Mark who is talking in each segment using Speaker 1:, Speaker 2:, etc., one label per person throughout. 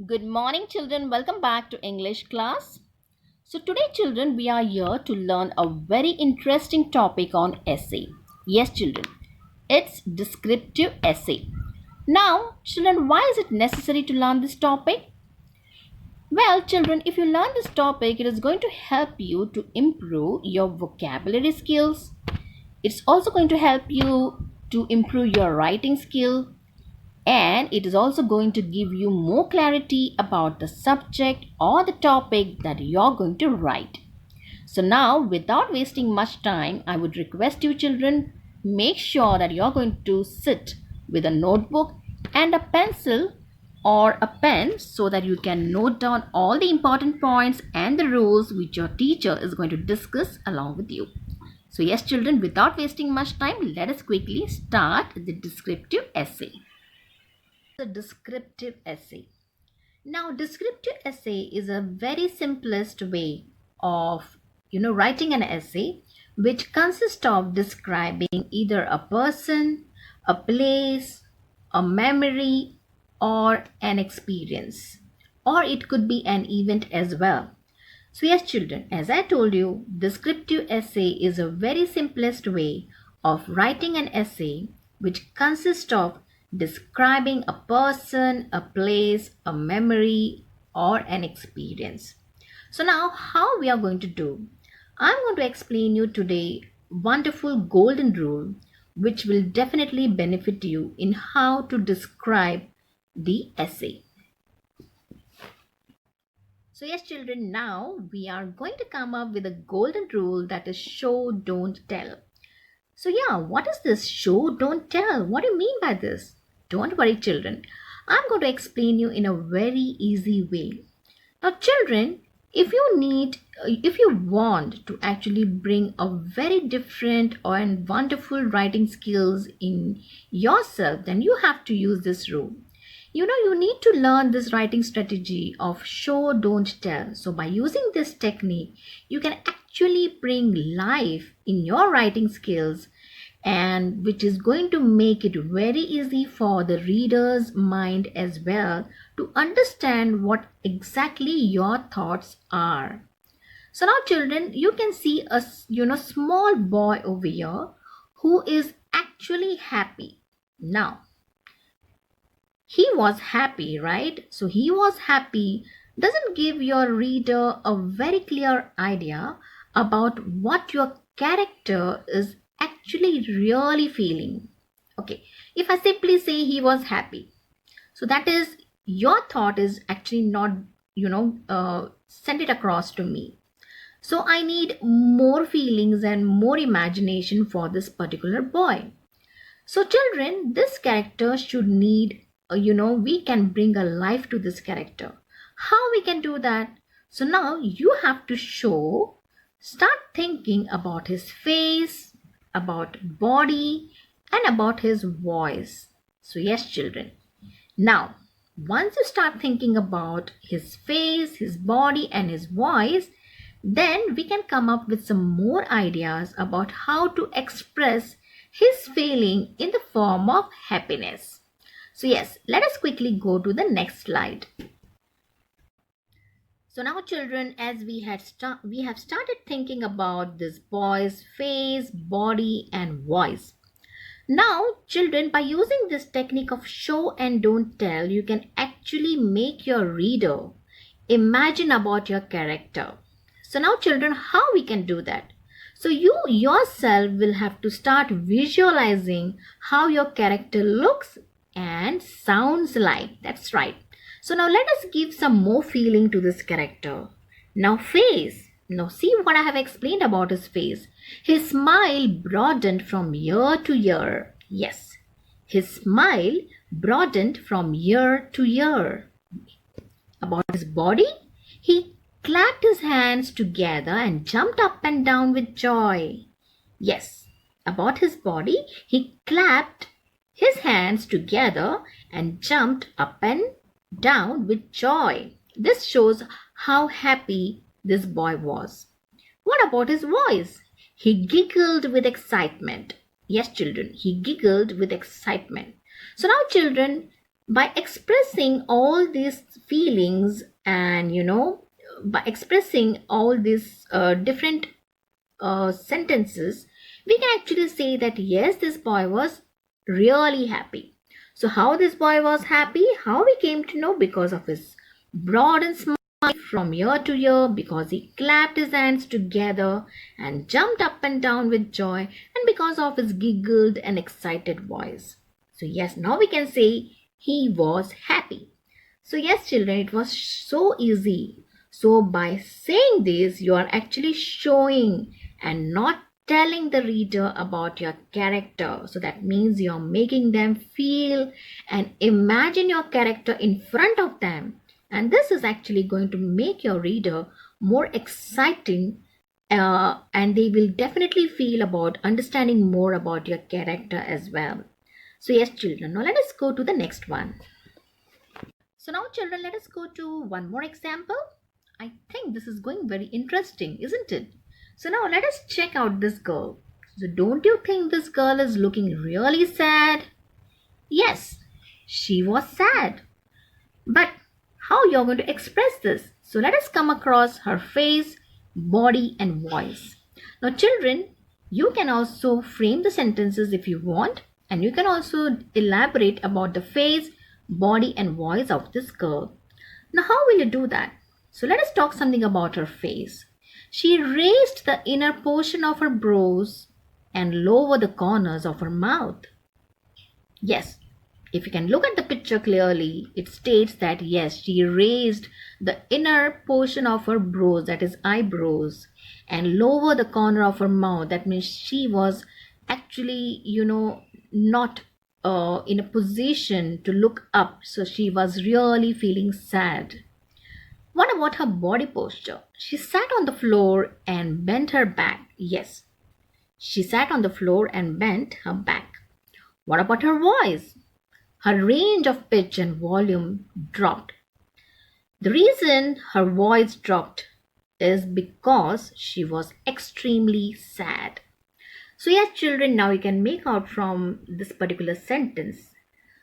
Speaker 1: Good morning, children. Welcome back to English class. So, today, children, we are here to learn a very interesting topic on essay. Yes, children, it's descriptive essay. Now, children, why is it necessary to learn this topic? Well, children, if you learn this topic, it is going to help you to improve your vocabulary skills. It's also going to help you to improve your writing skill, and it is also going to give you more clarity about the subject or the topic that you're going to write. So now, without wasting much time, I would request you children, make sure that you're going to sit with a notebook and a pencil or a pen so that you can note down all the important points and the rules which your teacher is going to discuss along with you. So yes children, without wasting much time, let us quickly start the descriptive essay. The descriptive essay. Now, descriptive essay is a very simplest way of writing an essay which consists of describing either a person, a place, a memory, or an experience, or it could be an event as well. So yes children, as I told you, descriptive essay is a very simplest way of writing an essay which consists of describing a person, a place, a memory, or an experience. So now how we are going to do? I'm going to explain you today wonderful golden rule which will definitely benefit you in how to describe the essay. So yes children, now we are going to come up with a golden rule that is show, don't tell. So yeah, what is this show, don't tell? What do you mean by this? Don't worry children, I'm going to explain you in a very easy way. Now children, if you want to actually bring a very different and wonderful writing skills in yourself, then you have to use this rule. You need to learn this writing strategy of show, don't tell. So by using this technique, you can actually bring life in your writing skills, and which is going to make it very easy for the reader's mind as well to understand what exactly your thoughts are. So now children, you can see a small boy over here who is actually happy. Now he was happy, right? So he was happy doesn't give your reader a very clear idea about what your character is actually really feeling. Okay, if I simply say he was happy, so that is your thought is actually not, send it across to me. So I need more feelings and more imagination for this particular boy. So children, this character should need we can bring a life to this character. How we can do that? So now you have to start thinking about his face, about body, and about his voice. So yes children, now once you start thinking about his face, his body, and his voice, then we can come up with some more ideas about how to express his feeling in the form of happiness. So yes, let us quickly go to the next slide. So now children, as we have started thinking about this boy's face, body, and voice. Now children, by using this technique of show and don't tell, you can actually make your reader imagine about your character. So now children, how we can do that? So you yourself will have to start visualizing how your character looks and sounds like. That's right. So now let us give some more feeling to this character. Now face. Now see what I have explained about his face. His smile broadened from year to year. Yes, his smile broadened from year to year. About his body, he clapped his hands together and jumped up and down with joy. Yes, about his body, he clapped his hands together and jumped up and down with joy. This shows how happy this boy was. What about his voice? He giggled with excitement. Yes, children, he giggled with excitement. So now, children, By expressing all these feelings and by expressing all these different sentences, we can actually say that yes, this boy was really happy. So how this boy was happy, how we came to know? Because of his broad and smile from ear to ear, because he clapped his hands together and jumped up and down with joy, and because of his giggled and excited voice. So yes, now we can say he was happy. So yes, children, it was so easy. So by saying this, you are actually showing and not telling the reader about your character. So that means you're making them feel and imagine your character in front of them. And this is actually going to make your reader more exciting, and they will definitely feel about understanding more about your character as well. So yes, children, now let us go to the next one. So now children, let us go to one more example. I think this is going very interesting, isn't it? So now let us check out this girl. So don't you think this girl is looking really sad? Yes, she was sad. But how you're going to express this? So let us come across her face, body and voice. Now children, you can also frame the sentences if you want, and you can also elaborate about the face, body and voice of this girl. Now how will you do that? So let us talk something about her face. She raised the inner portion of her brows and lowered the corners of her mouth. Yes, if you can look at the picture clearly, it states that yes, she raised the inner portion of her brows, that is eyebrows, and lower the corner of her mouth. That means she was actually, not in a position to look up. So she was really feeling sad. What about her body posture? She sat on the floor and bent her back. Yes, she sat on the floor and bent her back. What about her voice? Her range of pitch and volume dropped. The reason her voice dropped is because she was extremely sad. So yes, children, now you can make out from this particular sentence.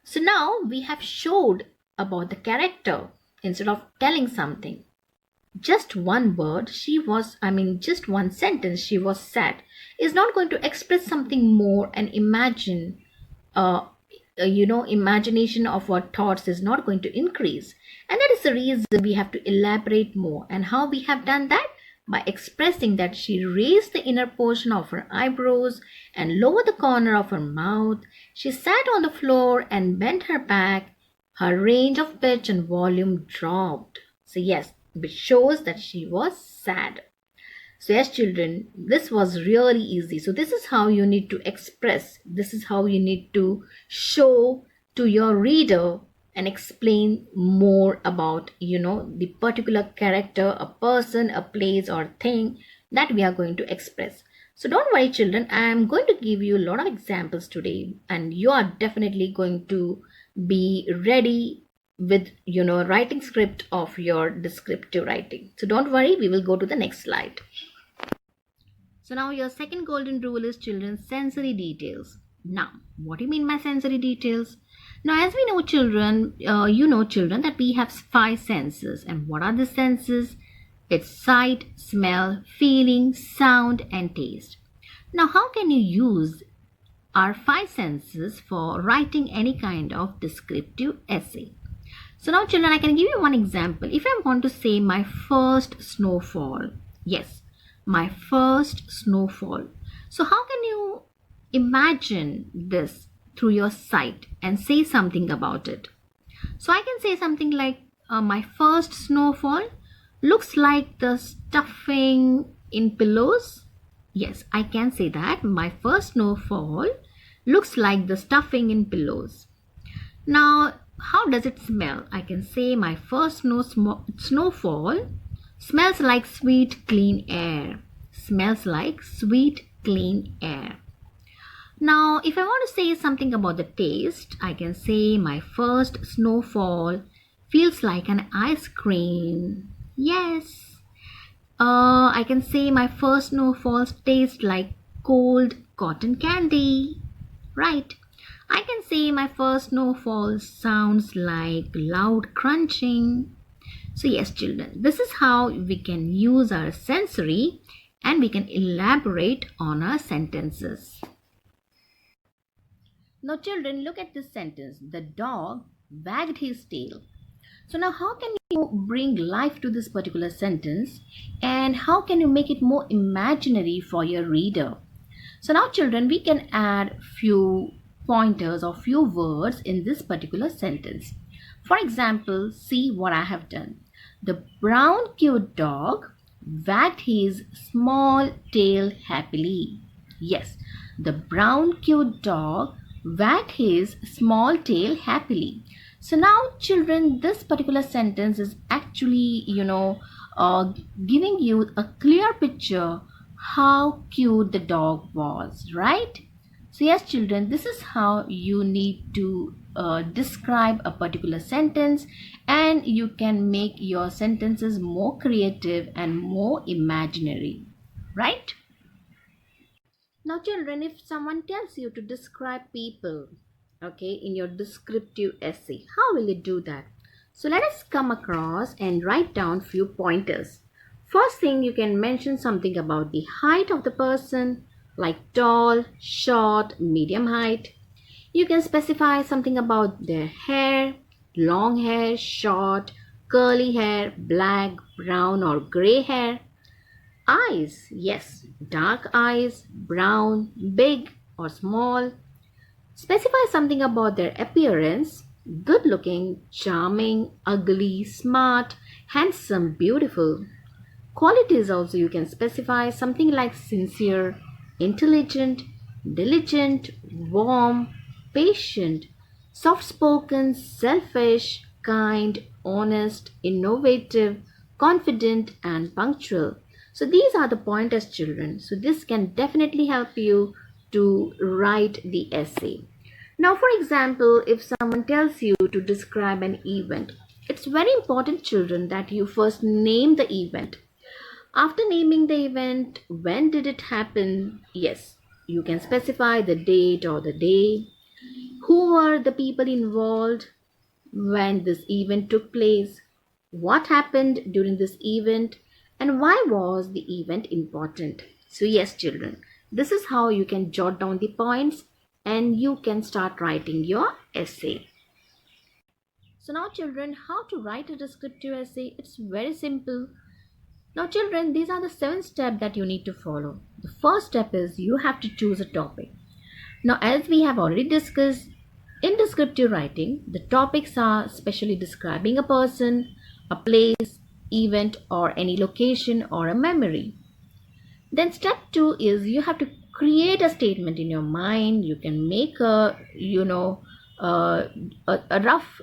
Speaker 1: So now we have showed about the character instead of telling something. Just one word, just one sentence, she was sad, is not going to express something more, and imagination of our thoughts is not going to increase. And that is the reason we have to elaborate more. And how we have done that? By expressing that she raised the inner portion of her eyebrows and lowered the corner of her mouth. She sat on the floor and bent her back. Her range of pitch and volume dropped. So yes, which shows that she was sad. So yes, children, this was really easy. So this is how you need to express. This is how you need to show to your reader and explain more about, the particular character, a person, a place or thing that we are going to express. So don't worry, children, I am going to give you a lot of examples today, and you are definitely going to be ready with, writing script of your descriptive writing. So don't worry, we will go to the next slide. So now your second golden rule is children's sensory details. Now, what do you mean by sensory details? Now, as we know, children, children, that we have 5 senses. And what are the senses? It's sight, smell, feeling, sound, and taste. Now, how can you use our 5 senses for writing any kind of descriptive essay? So now, children, I can give you one example. If I want to say my first snowfall, yes, my first snowfall. So how can you imagine this through your sight and say something about it? So I can say something like, my first snowfall looks like the stuffing in pillows. Yes, I can say that. My first snowfall looks like the stuffing in pillows. Now, how does it smell? I can say my first snowfall smells like sweet, clean air. Smells like sweet, clean air. Now, if I want to say something about the taste, I can say my first snowfall feels like an ice cream. Yes. I can say my first snowfalls taste like cold cotton candy. Right. I can say my first snowfall sounds like loud crunching. So yes, children, this is how we can use our sensory and we can elaborate on our sentences. Now children, look at this sentence. The dog wagged his tail. So now how can you bring life to this particular sentence and how can you make it more imaginary for your reader? So now children, we can add few pointers or few words in this particular sentence. For example, see what I have done. The brown cute dog wagged his small tail happily. Yes, the brown cute dog wagged his small tail happily. So now children, this particular sentence is actually, giving you a clear picture how cute the dog was, right? So yes children, this is how you need to describe a particular sentence and you can make your sentences more creative and more imaginary, right? Now children, if someone tells you to describe people, okay, in your descriptive essay, how will you do that? So let us come across and write down few pointers. First thing, you can mention something about the height of the person, like tall, short, medium height. You can specify something about their hair, long hair, short, curly hair, black, brown or gray hair. Eyes, yes, dark eyes, brown, big or small. Specify something about their appearance, good looking, charming, ugly, smart, handsome, beautiful. Qualities also you can specify something like sincere, intelligent, diligent, warm, patient, soft-spoken, selfish, kind, honest, innovative, confident and punctual. So these are the pointers children. So this can definitely help you to write the essay. Now for example, if someone tells you to describe an event, it's very important children that you first name the event. After naming the event, when did it happen? Yes, you can specify the date or the day. Who were the people involved when this event took place? What happened during this event? And why was the event important? So yes, children, this is how you can jot down the points and you can start writing your essay. So now children, how to write a descriptive essay? It's very simple. Now children, these are the 7 steps that you need to follow. The first step is you have to choose a topic. Now as we have already discussed, in descriptive writing, the topics are specially describing a person, a place, event or any location or a memory. Then step 2 is you have to create a statement in your mind. You can make a rough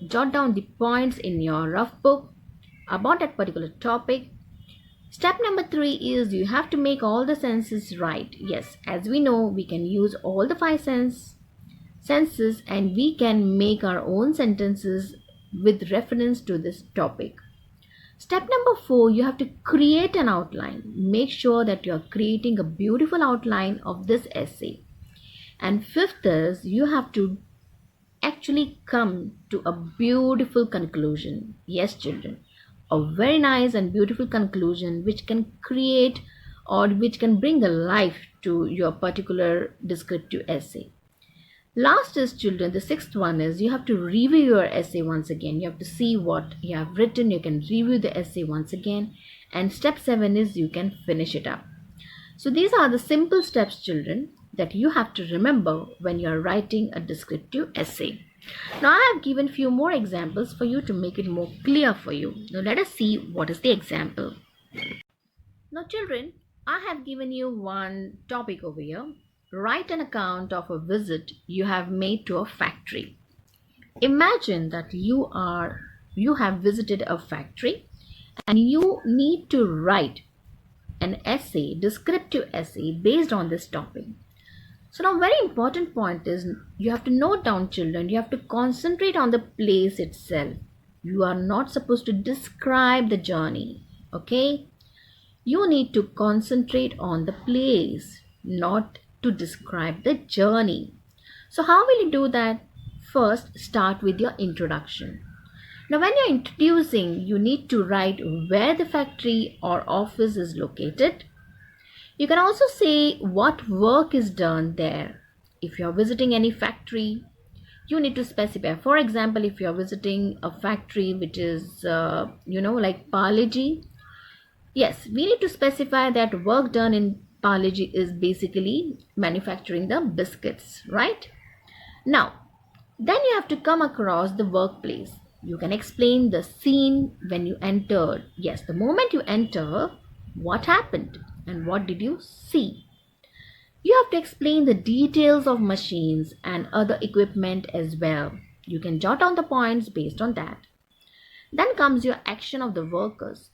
Speaker 1: jot down the points in your rough book about that particular topic. Step number 3 is you have to make all the senses right. Yes, as we know, we can use all the 5 senses and we can make our own sentences with reference to this topic. Step number 4, you have to create an outline. Make sure that you are creating a beautiful outline of this essay. And 5th is you have to actually come to a beautiful conclusion. Yes, children, a very nice and beautiful conclusion which can create or which can bring a life to your particular descriptive essay. Last is children, the 6th one is you have to review your essay once again. You have to see what you have written. You can review the essay once again. And step 7 is you can finish it up. So these are the simple steps children that you have to remember when you are writing a descriptive essay. Now I have given few more examples for you to make it more clear for you. Now let us see what is the example. Now children, I have given you one topic over here. Write an account of a visit you have made to a factory. Imagine that you have visited a factory and you need to write an essay, descriptive essay based on this topic. So now very important point is you have to note down children, you have to concentrate on the place itself. You are not supposed to describe the journey, okay? You need to concentrate on the place, not to describe the journey. So how will you do that? First, start with your introduction. Now, when you're introducing, you need to write where the factory or office is located. You can also say what work is done there. If you're visiting any factory, you need to specify. For example, if you're visiting a factory which is, like Parle-G, yes, we need to specify that work done in Parle-G is basically manufacturing the biscuits, right? Now, then you have to come across the workplace. You can explain the scene when you entered. Yes, the moment you enter, what happened and what did you see? You have to explain the details of machines and other equipment as well. You can jot down the points based on that. Then comes your action of the workers.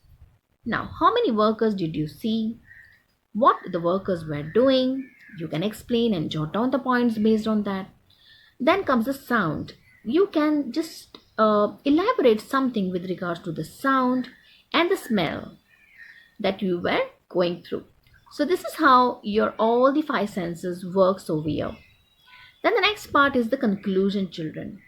Speaker 1: Now, how many workers did you see? What the workers were doing? You can explain and jot down the points based on that. Then comes the sound. You can just elaborate something with regards to the sound and the smell that you were going through. So this is how your all the five senses works over here. Then the next part is the conclusion, children.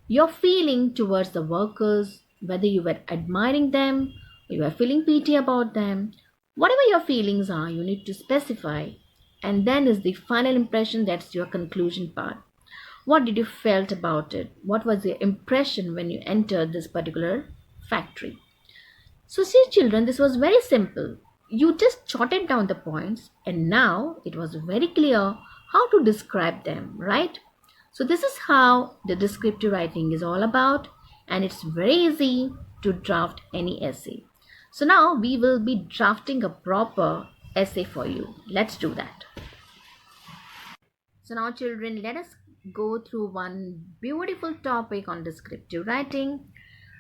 Speaker 1: Your feeling towards the workers, whether you were admiring them or you were feeling pity about them, whatever your feelings are, you need to specify. And then is the final impression, that's your conclusion part. What did you felt about it? What was your impression when you entered this particular factory? So see children, this was very simple. You just jotted down the points and now it was very clear how to describe them, right? So this is how the descriptive writing is all about, and it's very easy to draft any essay. So now we will be drafting a proper essay for you. Let's do that. So now children, let us go through one beautiful topic on descriptive writing.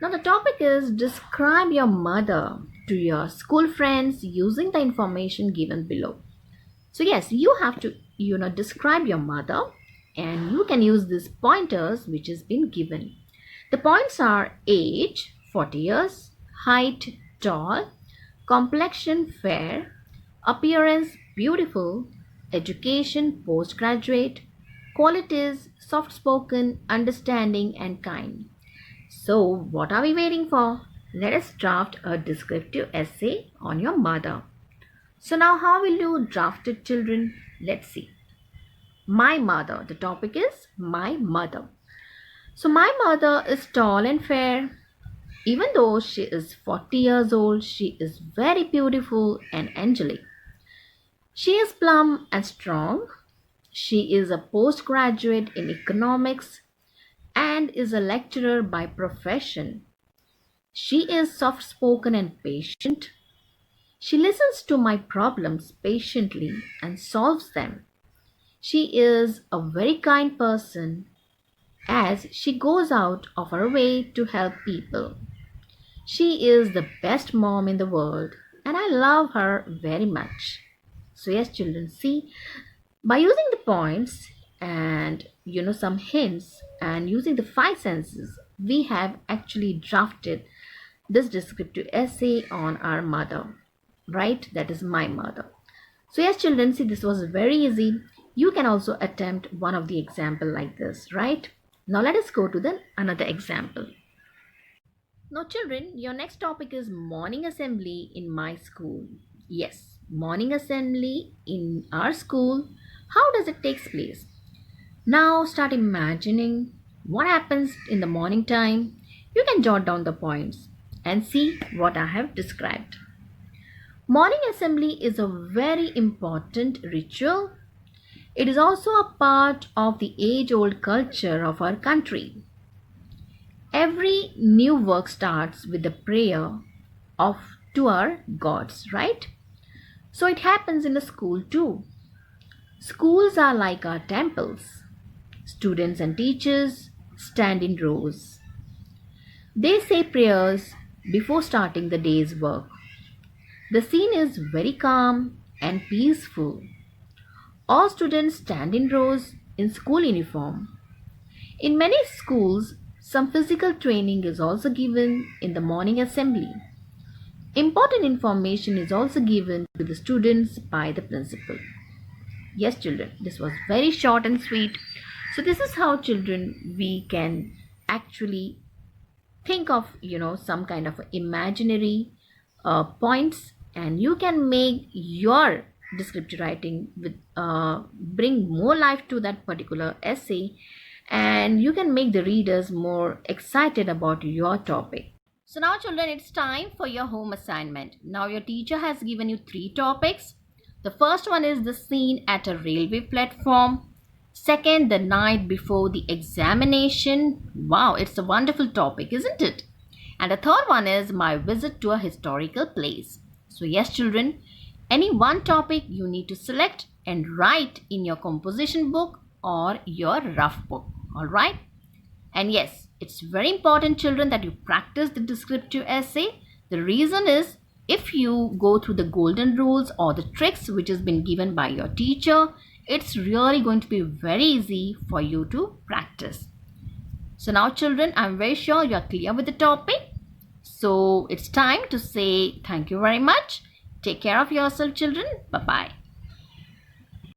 Speaker 1: Now the topic is describe your mother to your school friends using the information given below. So yes, you have to describe your mother, and you can use these pointers which has been given. The points are age 40 years, height tall, complexion fair, appearance beautiful, education postgraduate, qualities soft spoken, understanding and kind. So what are we waiting for? Let us draft a descriptive essay on your mother. So now how will you draft it, children? Let's see. My mother. The topic is my mother. So my mother is tall and fair. Even though she is 40 years old, she is very beautiful and angelic. She is plump and strong. She is a postgraduate in economics and is a lecturer by profession. She is soft-spoken and patient. She listens to my problems patiently and solves them. She is a very kind person as she goes out of her way to help people. She is the best mom in the world and I love her very much. So yes children, see, by using the points and some hints and using the five senses, we have actually drafted this descriptive essay on our mother, right? That is my mother. So yes children, see, this was very easy. You can also attempt one of the example like this, right? Now let us go to another example. Now children, your next topic is morning assembly in my school. Yes, morning assembly in our school. How does it take place? Now start imagining what happens in the morning time. You can jot down the points and see what I have described. Morning assembly is a very important ritual. It is also a part of the age-old culture of our country. Every new work starts with the prayer to our gods, right? So it happens in the school too. Schools are like our temples. Students and teachers stand in rows. They say prayers before starting the day's work. The scene is very calm and peaceful. All students stand in rows in school uniform. In many schools, some physical training is also given in the morning assembly. Important information is also given to the students by the principal. Yes children, this was very short and sweet. So this is how, children, we can actually think of some kind of imaginary points, and you can make your descriptive writing with bring more life to that particular essay, and you can make the readers more excited about your topic. So now, children, it's time for your home assignment. Now your teacher has given you 3 topics. The first one is the scene at a railway platform. Second, the night before the examination. Wow, it's a wonderful topic, isn't it? And the third one is my visit to a historical place. So yes, children, any one topic you need to select and write in your composition book or your rough book. All right? And yes, it's very important, children, that you practice the descriptive essay. The reason is, if you go through the golden rules or the tricks which has been given by your teacher, it's really going to be very easy for you to practice. So now, children, I'm very sure you are clear with the topic. So it's time to say thank you very much. Take care of yourself, children. Bye-bye.